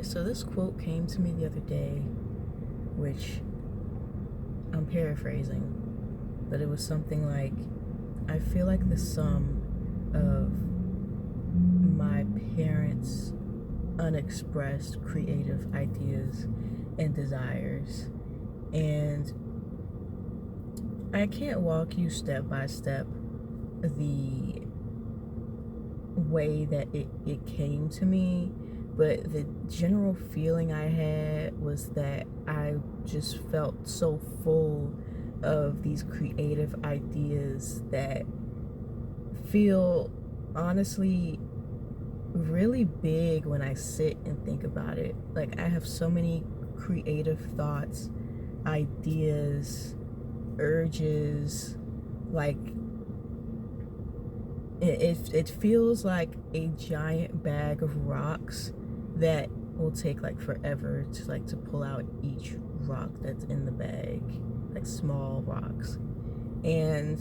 Alright, so this quote came to me the other day, which I'm paraphrasing, but it was something like, I feel like the sum of my parents' unexpressed creative ideas and desires. And I can't walk you step by step the way that it came to me, but the general feeling I had was that I just felt so full of these creative ideas that feel honestly really big when I sit and think about it. Like, I have so many creative thoughts, ideas, urges. Like, it feels like a giant bag of rocks that will take like forever to pull out each rock that's in the bag, like small rocks. And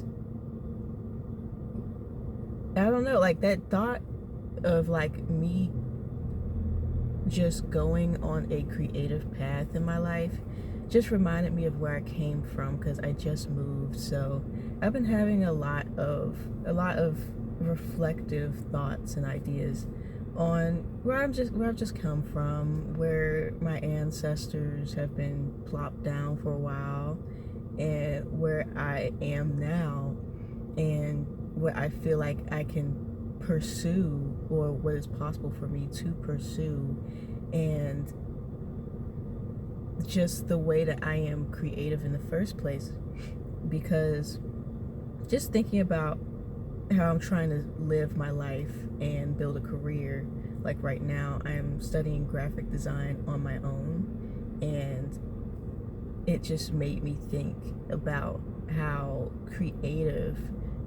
I don't know, like that thought of like me just going on a creative path in my life just reminded me of where I came from, because I just moved. So I've been having a lot of reflective thoughts and ideas on where I've just come from, where my ancestors have been plopped down for a while, and where I am now, and what I feel like I can pursue, or what is possible for me to pursue, and just the way that I am creative in the first place. Because just thinking about how I'm trying to live my life and build a career, like right now I'm studying graphic design on my own, and it just made me think about how creative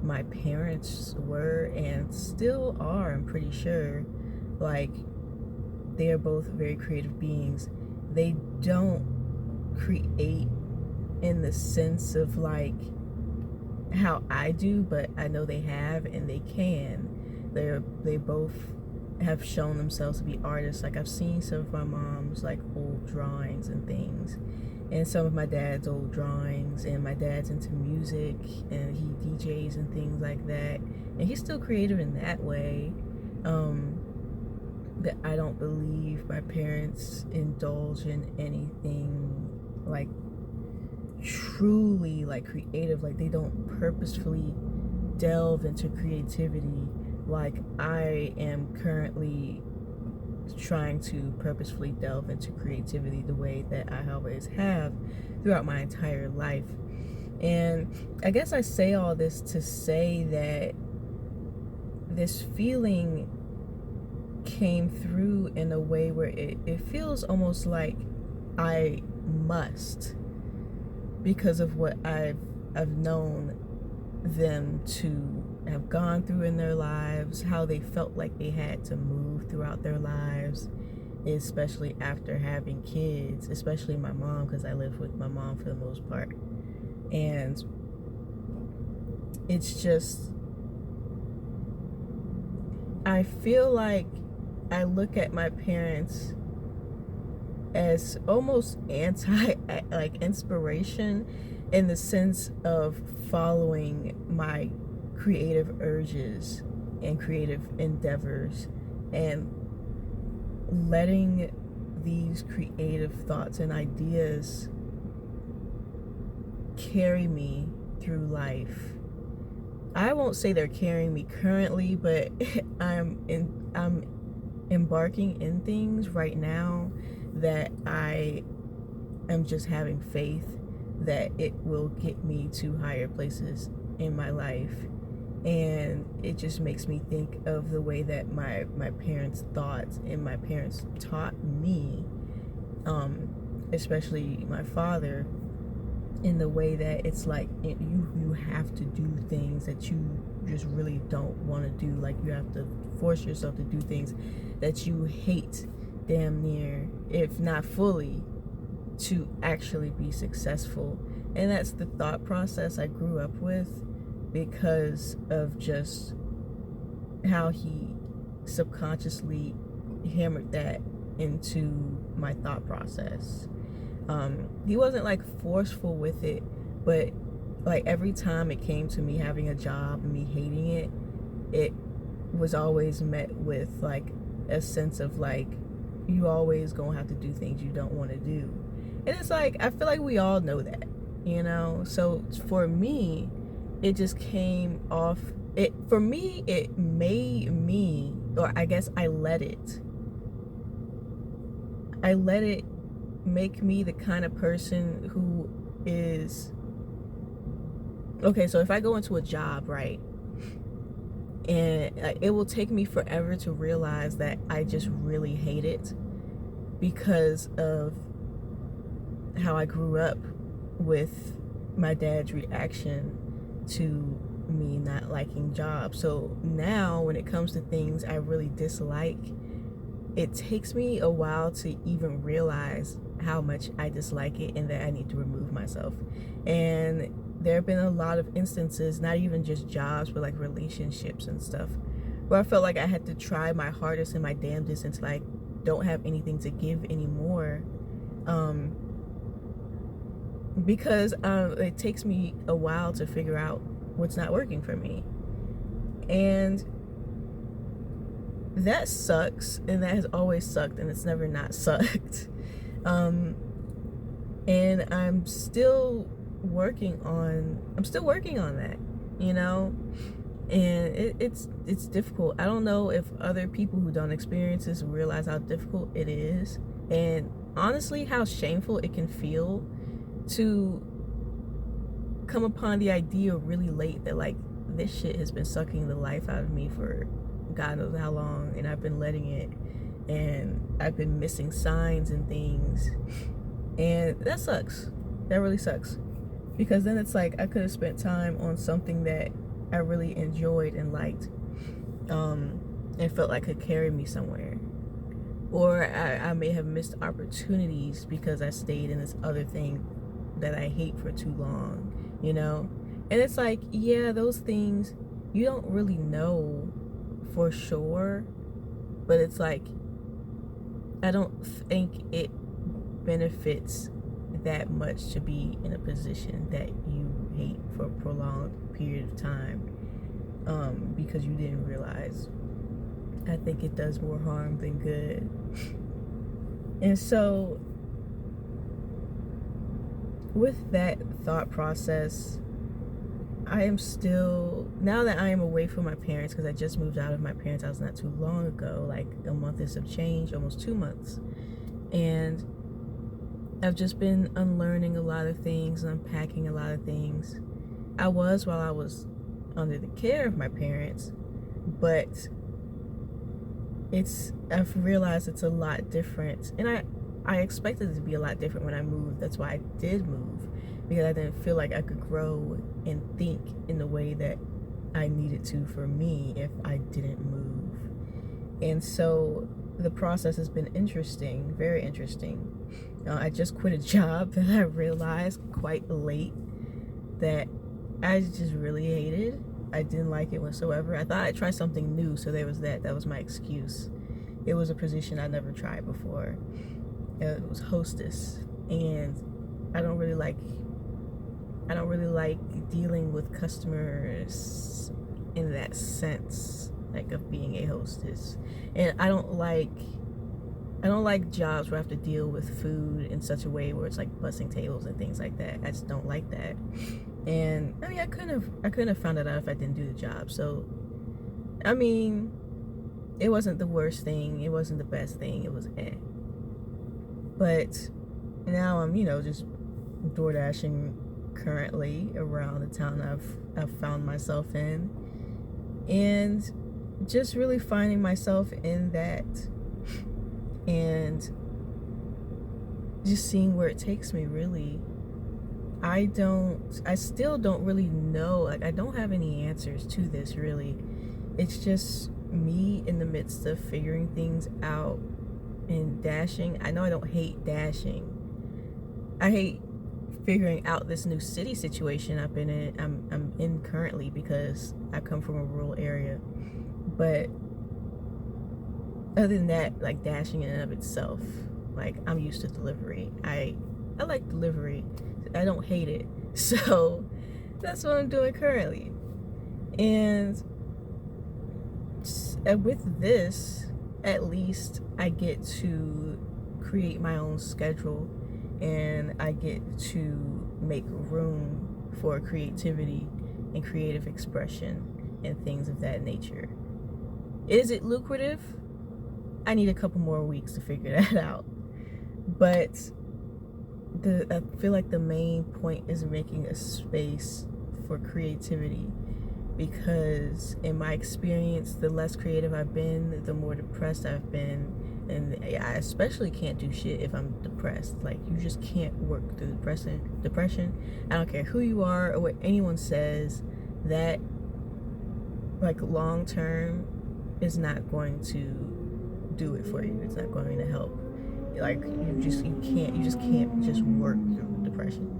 my parents were and still are, I'm pretty sure. Like, they are both very creative beings. They don't create in the sense of like how I do, but I know they have, and they can. They both have shown themselves to be artists. Like, I've seen some of my mom's like old drawings and things, and some of my dad's old drawings, and my dad's into music and he DJs and things like that, and he's still creative in that way. But I don't believe my parents indulge in anything like truly like creative. Like, they don't purposefully delve into creativity like I am currently trying to purposefully delve into creativity the way that I always have throughout my entire life. And I guess I say all this to say that this feeling came through in a way where it feels almost like I must, because of what I've known them to have gone through in their lives, how they felt like they had to move throughout their lives, especially after having kids, especially my mom, because I live with my mom for the most part. And it's just, I feel like I look at my parents as almost anti like inspiration, in the sense of following my creative urges and creative endeavors, and letting these creative thoughts and ideas carry me through life. I won't say they're carrying me currently, but I'm embarking in things right now that I am just having faith that it will get me to higher places in my life. And it just makes me think of the way that my parents thought and my parents taught me, especially my father, in the way that it's like you have to do things that you just really don't want to do. Like, you have to force yourself to do things that you hate damn near, if not fully, to actually be successful. And that's the thought process I grew up with, because of just how he subconsciously hammered that into my thought process. He wasn't like forceful with it, but like every time it came to me having a job and me hating it, it was always met with like a sense of like, you always gonna have to do things you don't want to do. And it's like, I feel like we all know that, you know? So for me, it just came off, for me, it made me, or I guess I let it make me the kind of person who is, okay, so if I go into a job, right, and it will take me forever to realize that I just really hate it because of how I grew up with my dad's reaction to me not liking jobs. So now when it comes to things I really dislike, it takes me a while to even realize how much I dislike it and that I need to remove myself. And there have been a lot of instances, not even just jobs, but like relationships and stuff, where I felt like I had to try my hardest and my damnedest until I don't have anything to give anymore. Because it takes me a while to figure out what's not working for me. And that sucks, and that has always sucked, and it's never not sucked. And I'm still working on that, you know? And it's difficult. I don't know if other people who don't experience this realize how difficult it is, and honestly how shameful it can feel to come upon the idea really late that like this shit has been sucking the life out of me for God knows how long, and I've been letting it, and I've been missing signs and things, and that sucks. That really sucks, because then it's like I could have spent time on something that I really enjoyed and liked, and felt like could carry me somewhere. Or I may have missed opportunities because I stayed in this other thing that I hate for too long, you know? And it's like, yeah, those things you don't really know for sure, but it's like, I don't think it benefits that much to be in a position that you hate for a prolonged period of time, because you didn't realize. I think it does more harm than good. And so with that thought process, I am still, now that I am away from my parents, because I just moved out of my parents' house not too long ago, like a month is of change, almost 2 months. And I've just been unlearning a lot of things, unpacking a lot of things. I was while I was under the care of my parents, but I've realized it's a lot different. And I expected it to be a lot different when I moved. That's why I did move, because I didn't feel like I could grow and think in the way that I needed to for me if I didn't move. And so the process has been interesting, very interesting. I just quit a job that I realized quite late that I just really hated. I didn't like it whatsoever. I thought I'd try something new, so there was that. That was my excuse. It was a position I never tried before. It was hostess, and I don't really like dealing with customers in that sense, like of being a hostess. And I don't like jobs where I have to deal with food in such a way where it's like bussing tables and things like that. I just don't like that. And I mean, I couldn't have found it out if I didn't do the job. So, I mean, it wasn't the worst thing. It wasn't the best thing. It was But now I'm, just door dashing currently around the town I've found myself in, and just really finding myself in that, and just seeing where it takes me. Really, I still don't really know. Like, I don't have any answers to this, really. It's just me in the midst of figuring things out and dashing. I know I don't hate dashing. I hate figuring out this new city situation I'm in currently, because I come from a rural area. But other than that, like dashing in and of itself, like I'm used to delivery. I like delivery. I don't hate it. So that's what I'm doing currently. And with this, at least I get to create my own schedule, and I get to make room for creativity and creative expression and things of that nature. Is it lucrative? I need a couple more weeks to figure that out. But I feel like the main point is making a space for creativity, because in my experience, the less creative I've been, the more depressed I've been. And I especially can't do shit if I'm depressed. Like, you just can't work through depression. I don't care who you are or what anyone says, that like long term is not going to do it for you. It's not going to help. Like, you just can't just work through depression.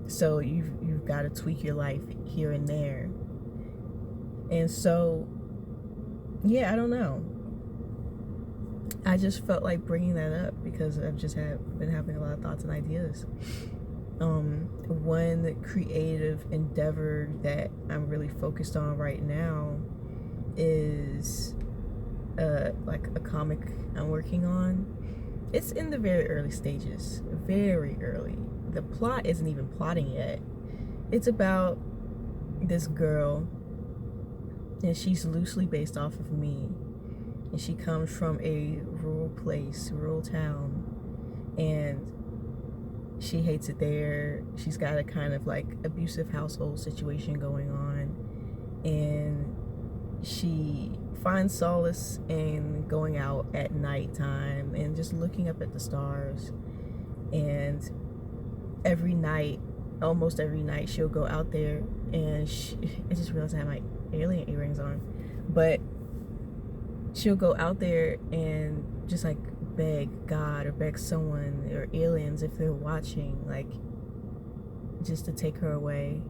So you've got to tweak your life here and there. And so, yeah, I don't know. I just felt like bringing that up because I've just been having a lot of thoughts and ideas. One creative endeavor that I'm really focused on right now is like a comic I'm working on. It's in the very early stages, very early. The plot isn't even plotting yet. It's about this girl, and she's loosely based off of me, and she comes from a rural town, and she hates it there. She's got a kind of like abusive household situation going on, and she finds solace in going out at nighttime and just looking up at the stars. And almost every night, she'll go out there, and I just realized I have my alien earrings on, but she'll go out there and just like beg God or beg someone or aliens, if they're watching, like, just to take her away.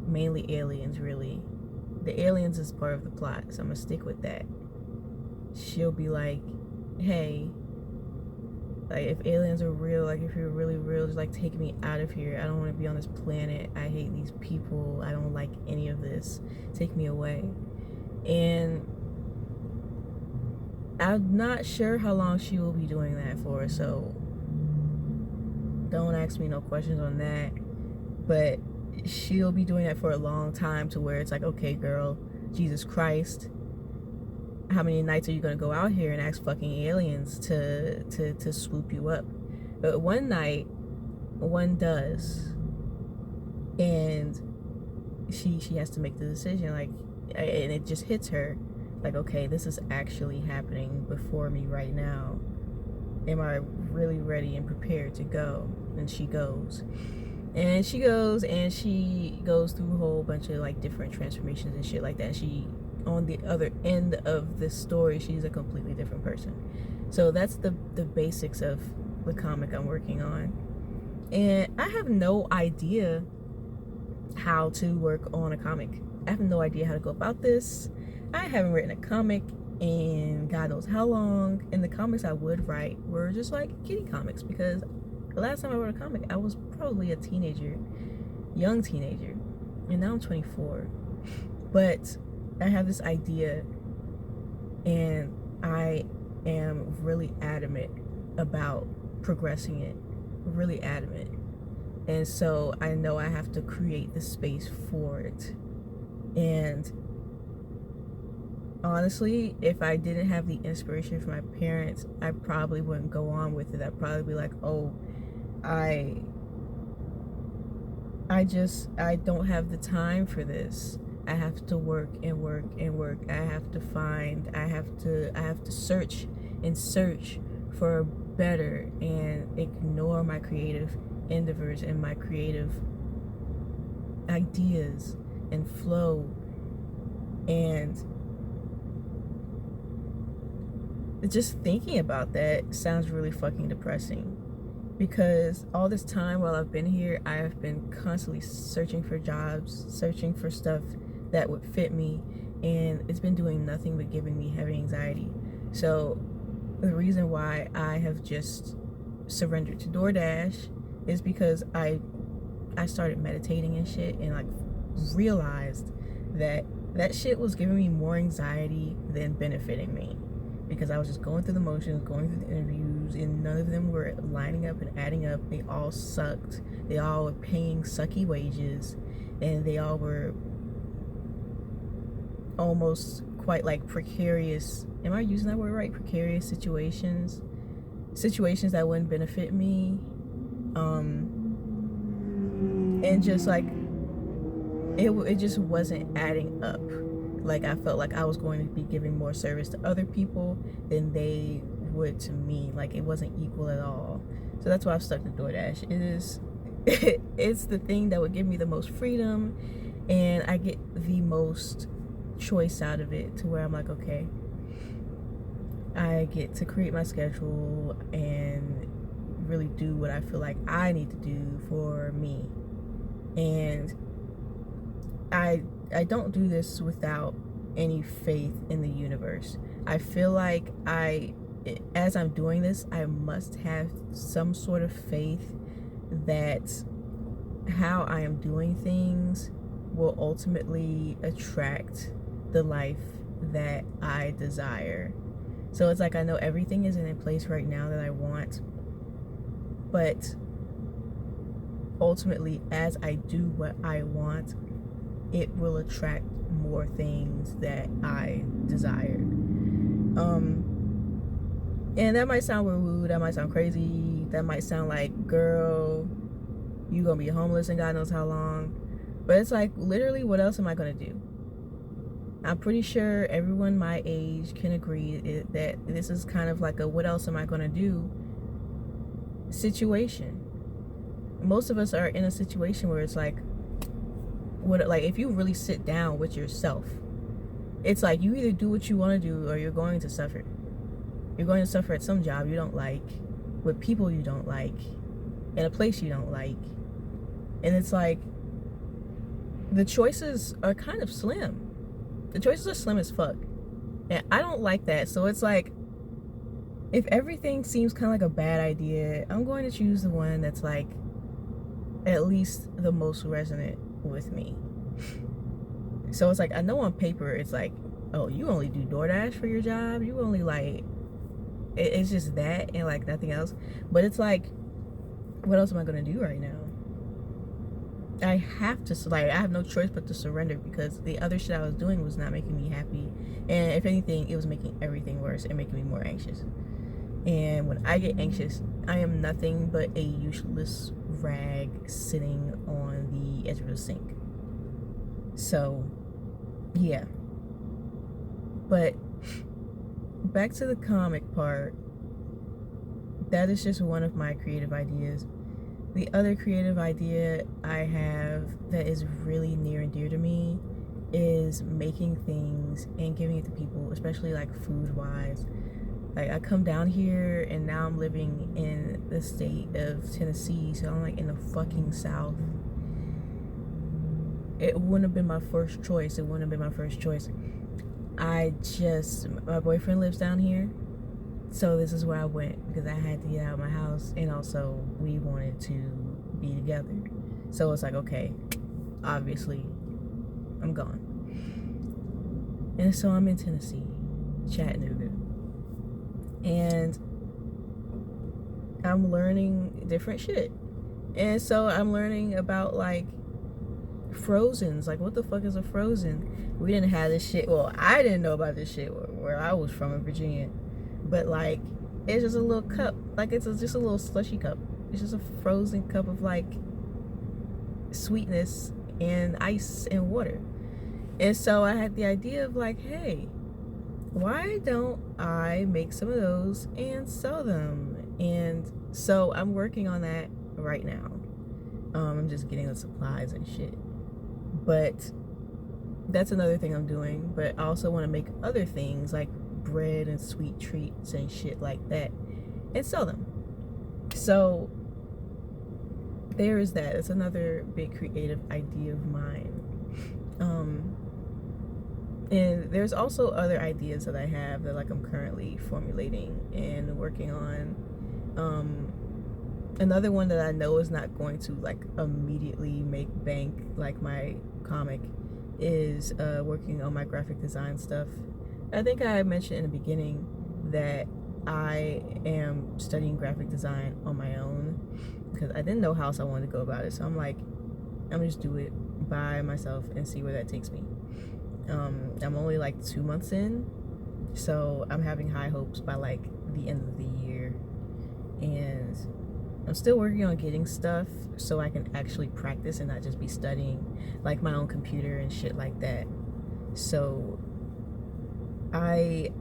Mainly aliens, really. The aliens is part of the plot, so I'm gonna stick with that. She'll be like, hey, like, if aliens are real, like, if you're really real, just like take me out of here. I don't want to be on this planet. I hate these people. I don't like any of this. Take me away. And I'm not sure how long she will be doing that for, so don't ask me no questions on that. But she'll be doing that for a long time, to where it's like, okay, girl, Jesus Christ, how many nights are you gonna go out here and ask fucking aliens to swoop you up? But one night, one does, and she has to make the decision, like, and it just hits her, like, okay, this is actually happening before me right now. Am I really ready and prepared to go? And she goes. And she goes through a whole bunch of like different transformations and shit like that. She, on the other end of this story, she's a completely different person. So that's the basics of the comic I'm working on. And I have no idea how to work on a comic. I have no idea how to go about this. I haven't written a comic in God knows how long. And the comics I would write were just like kitty comics, because the last time I wrote a comic, I was probably a teenager, young teenager, and now I'm 24. But I have this idea, and I am really adamant about progressing it, really adamant. And so I know I have to create the space for it. And honestly, if I didn't have the inspiration from my parents, I probably wouldn't go on with it. I'd probably be like, oh, I don't have the time for this. I have to work and work and work. I have to search and search for better, and ignore my creative endeavors and my creative ideas and flow. And just thinking about that sounds really fucking depressing, because all this time while I've been here, I have been constantly searching for jobs, searching for stuff that would fit me, and it's been doing nothing but giving me heavy anxiety. So the reason why I have just surrendered to DoorDash is because I started meditating and shit, and like realized that that shit was giving me more anxiety than benefiting me, because I was just going through the motions, going through the interviews, and none of them were lining up and adding up. They all sucked. They all were paying sucky wages, and they all were almost quite like precarious. Am I using that word right? Precarious situations that wouldn't benefit me. And just like it just wasn't adding up. Like, I felt like I was going to be giving more service to other people than they would to me. Like, it wasn't equal at all. So that's why I've stuck to DoorDash. It is it's the thing that would give me the most freedom, and I get the most choice out of it, to where I'm like, okay, I get to create my schedule and really do what I feel like I need to do for me. And I don't do this without any faith in the universe. I feel like as I'm doing this, I must have some sort of faith that how I am doing things will ultimately attract the life that I desire. So it's like, I know everything isn't in place right now that I want, but ultimately, as I do what I want, it will attract more things that I desire. And that might sound woo-woo, that might sound crazy, that might sound like, girl, you gonna be homeless and God knows how long. But it's like, literally, what else am I gonna do? I'm pretty sure everyone my age can agree that this is kind of like a what else am I gonna do situation. Most of us are in a situation where it's like, if you really sit down with yourself, it's like, you either do what you want to do, or you're going to suffer. You're going to suffer at some job you don't like, with people you don't like, in a place you don't like. And it's like, the choices are kind of slim. The choices are slim as fuck. And I don't like that. So it's like, if everything seems kind of like a bad idea, I'm going to choose the one that's like at least the most resonant with me. So it's like, I know on paper it's like, oh, you only do DoorDash for your job, you only like, it's just that and like nothing else. But it's like, what else am I gonna do right now? I have to, like, I have no choice but to surrender, because the other shit I was doing was not making me happy, and if anything, it was making everything worse and making me more anxious. And when I get anxious, I am nothing but a useless rag sitting on the edge of the sink. So, yeah. But back to the comic part, that is just one of my creative ideas. The other creative idea I have that is really near and dear to me is making things and giving it to people, especially like food wise. Like, I come down here and now I'm living in the state of Tennessee, so I'm like in the fucking South. It wouldn't have been my first choice. My boyfriend lives down here, so this is where I went, because I had to get out of my house, and also we wanted to be together. So it's like, okay, obviously I'm gone. And so I'm in Tennessee, Chattanooga, and I'm learning different shit. And so I'm learning about like Frozens. Like, what the fuck is a Frozen? We didn't have this shit. Well, I didn't know about this shit where I was from in Virginia. But like, it's just a little cup. Like, it's just a little slushy cup. It's just a frozen cup of like sweetness and ice and water. And so I had the idea of like, hey, why don't I make some of those and sell them? And so I'm working on that right now. I'm just getting the supplies and shit. But that's another thing I'm doing. But I also want to make other things like bread and sweet treats and shit like that and sell them. So there is that. It's another big creative idea of mine. And there's also other ideas that I have that like I'm currently formulating and working on. Another one that I know is not going to like immediately make bank like my comic is working on my graphic design stuff. I think I mentioned in the beginning that I am studying graphic design on my own because I didn't know how else I wanted to go about it. So I'm like, I'm gonna just do it by myself and see where that takes me. I'm only like 2 months in, so I'm having high hopes by like the end of the year. And I'm still working on getting stuff so I can actually practice and not just be studying like my own computer and shit like that. So I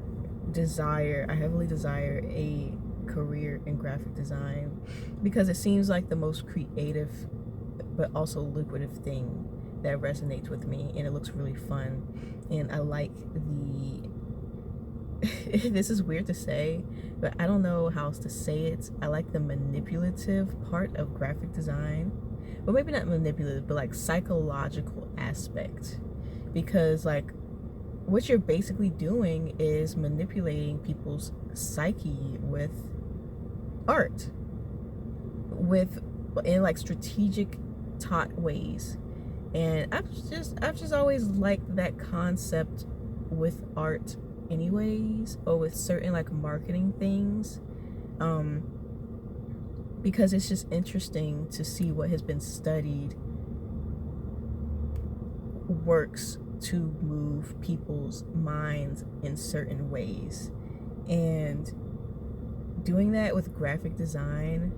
heavily desire a career in graphic design because it seems like the most creative but also lucrative thing that resonates with me, and it looks really fun. And I like the this is weird to say, but I don't know how else to say it. I like the manipulative part of graphic design. Well, maybe not manipulative, but like psychological aspect. Because like what you're basically doing is manipulating people's psyche with art, with in like strategic taught ways. And I've just always liked that concept with art anyways, or with certain like marketing things, because it's just interesting to see what has been studied works to move people's minds in certain ways. And doing that with graphic design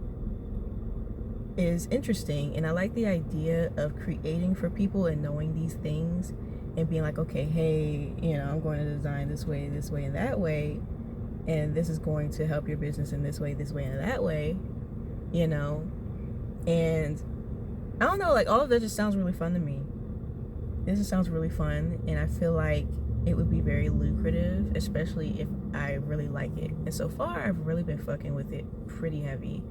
is interesting, and I like the idea of creating for people and knowing these things and being like, okay, hey, I'm going to design this way, and that way, and this is going to help your business in this way, and that way, and I don't know, like all of that just sounds really fun to me. This just sounds really fun, and I feel like it would be very lucrative, especially if I really like it. And so far, I've really been fucking with it pretty heavy.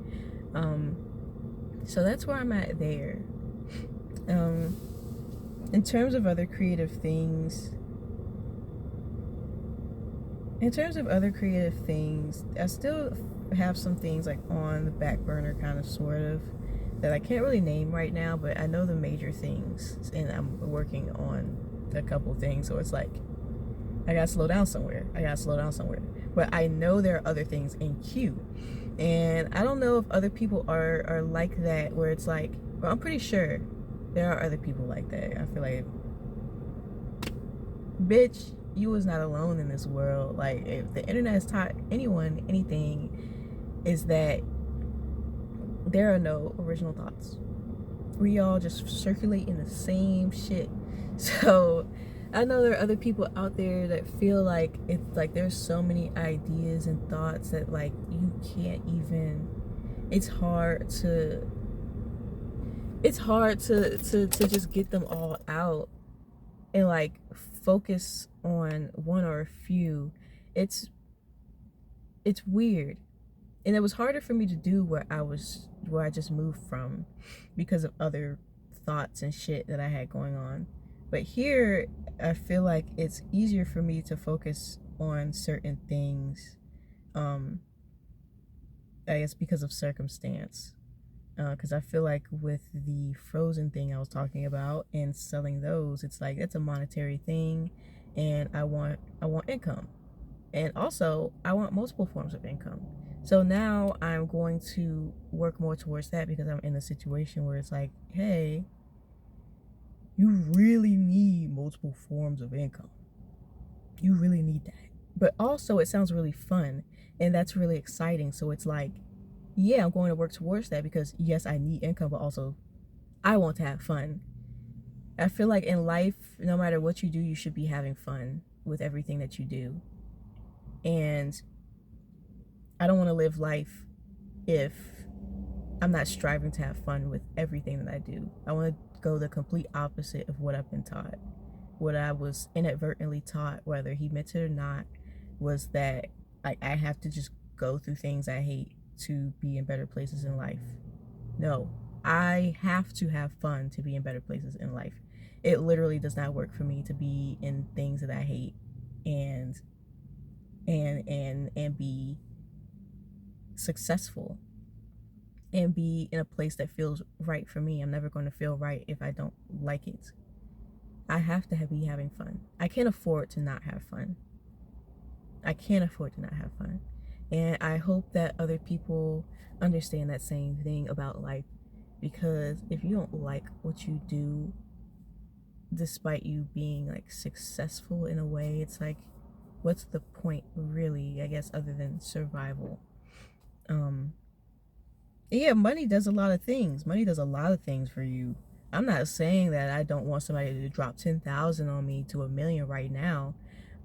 So that's where I'm at there. In terms of other creative things, I still have some things like on the back burner, kind of, sort of, that I can't really name right now, but I know the major things, and I'm working on a couple things. So it's like, I gotta slow down somewhere. But I know there are other things in queue. And I don't know if other people are like that, where it's like, well, I'm pretty sure there are other people like that. I feel like, bitch, you was not alone in this world. Like, if the internet has taught anyone anything, is that there are no original thoughts. We all just circulate in the same shit. So I know there are other people out there that feel like it's like there's so many ideas and thoughts that like you can't even, it's hard to just get them all out and like focus on one or a few. It's weird. And it was harder for me to do where I just moved from because of other thoughts and shit that I had going on. But here, I feel like it's easier for me to focus on certain things, I guess because of circumstance. Because I feel like with the Frozen thing I was talking about and selling those, it's like it's a monetary thing, and I want income, and also I want multiple forms of income. So now I'm going to work more towards that because I'm in a situation where it's like, hey, you really need multiple forms of income. You really need that. But also it sounds really fun, and that's really exciting. So it's like, yeah, I'm going to work towards that because yes, I need income, but also I want to have fun. I feel like in life, no matter what you do, you should be having fun with everything that you do. And I don't want to live life if I'm not striving to have fun with everything that I do. I want to go the complete opposite of what I've been taught. What I was inadvertently taught, whether he meant it or not, was that I have to just go through things I hate to be in better places in life. No, I have to have fun to be in better places in life. It literally does not work for me to be in things that I hate and and be successful and be in a place that feels right for me. I'm never going to feel right if I don't like it. I have to be having fun. I can't afford to not have fun. I can't afford to not have fun. And I hope that other people understand that same thing about life, because if you don't like what you do, despite you being like successful in a way, it's like, what's the point really, I guess, other than survival? Yeah, money does a lot of things. Money does a lot of things for you. I'm not saying that I don't want somebody to drop 10,000 on me to 1 million right now,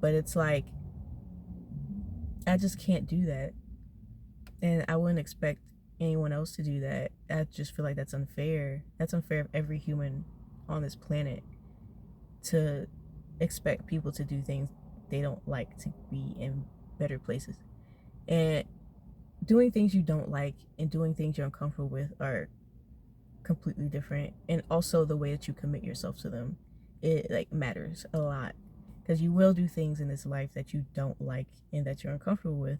but it's like, I just can't do that. And I wouldn't expect anyone else to do that. I just feel like that's unfair. That's unfair of every human on this planet, to expect people to do things they don't like to be in better places. And doing things you don't like and doing things you're uncomfortable with are completely different. And also the way that you commit yourself to them, it like matters a lot, because you will do things in this life that you don't like and that you're uncomfortable with,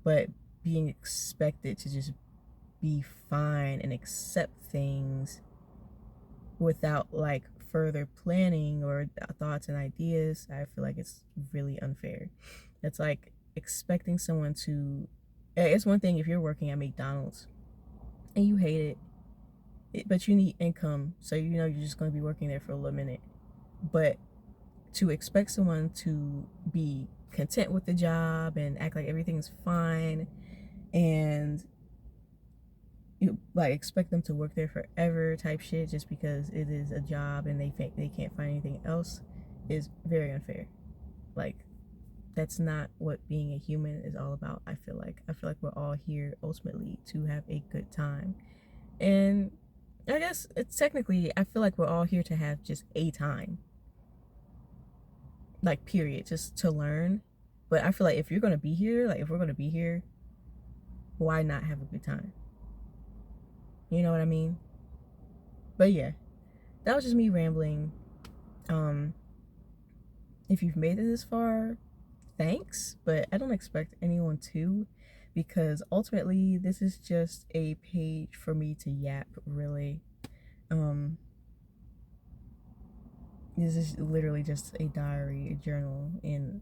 but being expected to just be fine and accept things without like further planning or thoughts and ideas, I feel like it's really unfair. It's like expecting someone to, it's one thing if you're working at McDonald's and you hate it, but you need income, so you know you're just going to be working there for a little minute. But to expect someone to be content with the job and act like everything's fine, and you like expect them to work there forever type shit just because it is a job and they think they can't find anything else, is very unfair. Like, that's not what being a human is all about. I feel like we're all here ultimately to have a good time. And I guess it's technically, I feel like we're all here to have just a time, like, period, just to learn. But I feel like if you're going to be here, like if we're going to be here, why not have a good time? You know what I mean? But yeah, that was just me rambling. If you've made it this far, thanks, but I don't expect anyone to, because ultimately this is just a page for me to yap, really. This is literally just a diary, a journal, and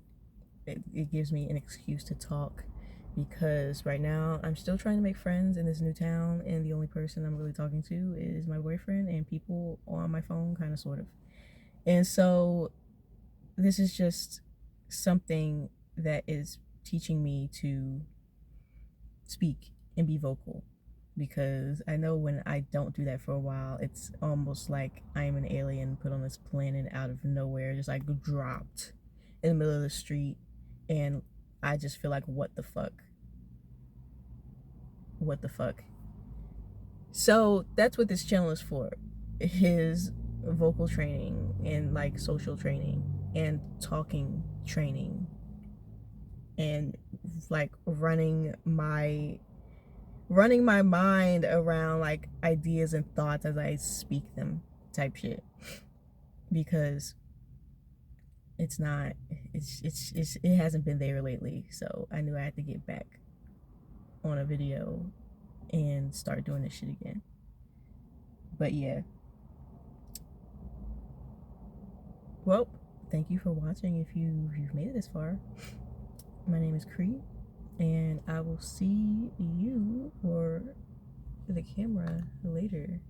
it gives me an excuse to talk, because right now I'm still trying to make friends in this new town, and the only person I'm really talking to is my boyfriend and people on my phone, kind of, sort of. And so this is just something that is teaching me to speak and be vocal, because I know when I don't do that for a while, it's almost like I am an alien put on this planet out of nowhere, just like dropped in the middle of the street, and I just feel like, what the fuck? What the fuck? So that's what this channel is for. His vocal training and like social training and talking training, and like running my mind around like ideas and thoughts as I speak them, type shit. Because it hasn't been there lately, so I knew I had to get back on a video and start doing this shit again. But yeah, well, thank you for watching. If you've made it this far, my name is Cree, and I will see you, or the camera, later.